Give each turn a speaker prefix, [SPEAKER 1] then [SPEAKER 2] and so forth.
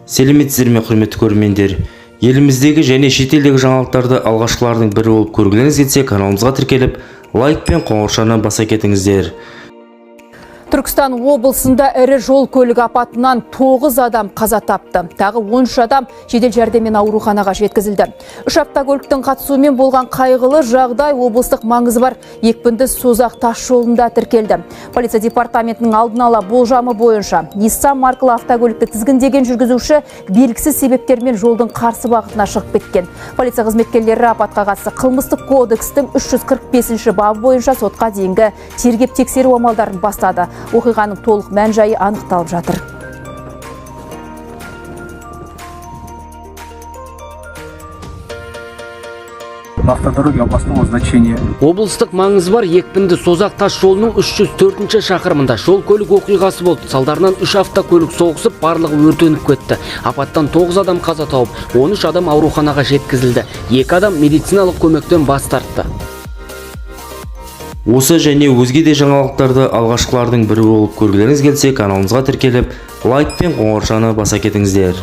[SPEAKER 1] Сәлеметсіздер ме, құрметті көрермендер? Еліміздегі және шетелдегі жаңалықтарды алғашқылардың бірі болып көргілеріңіз келсе, каналымызға тіркеліп, лайк пен қоңырауды баса кетіңіздер.
[SPEAKER 2] Түркістан облысында ірі жол көлік апатынан 9 адам қаза тапты. Тағы 13 адам жедел жәрдеммен ауруханаға жеткізілді. 3 автокөліктің қатысуымен болған қайғылы жағдай облыстық маңызы бар екпінді Созақ тас жолында тіркелді. Полиция департаментінің алдын ала болжамы бойынша Nissan маркалы автокөлікті тізгіндеген жүргізуші белгісіз себептермен жолдың қарсы бағытына шығып кеткен. Полиция қызметкерлері апатқа қатысты қылмыстық кодекстің 345 бабы бойынша сотқа дейінгі тергеп тексеру амалдарын бастады. Оқиғаның толық мән-жайы анықталып жатыр.
[SPEAKER 3] Автодороги областного значения.
[SPEAKER 4] Облыстық маңызы бар екпінді Созақ тас жолының 304 шақырымында жол көлік оқиғасы болды. Салдарынан 3 автокөлік соғысып, барлығы өртеніп кетті. Апаттан 9 адам қаза тауып, 13 адам ауруханаға жеткізілді. 2 адам медициналық көмектен бас тартты.
[SPEAKER 1] Осы және өзге де жаңалықтарды алғашқылардың бірі болып көргілеріңіз келсе, каналымызға тіркеліп, лайк пен қоңырауды баса кетіңіздер.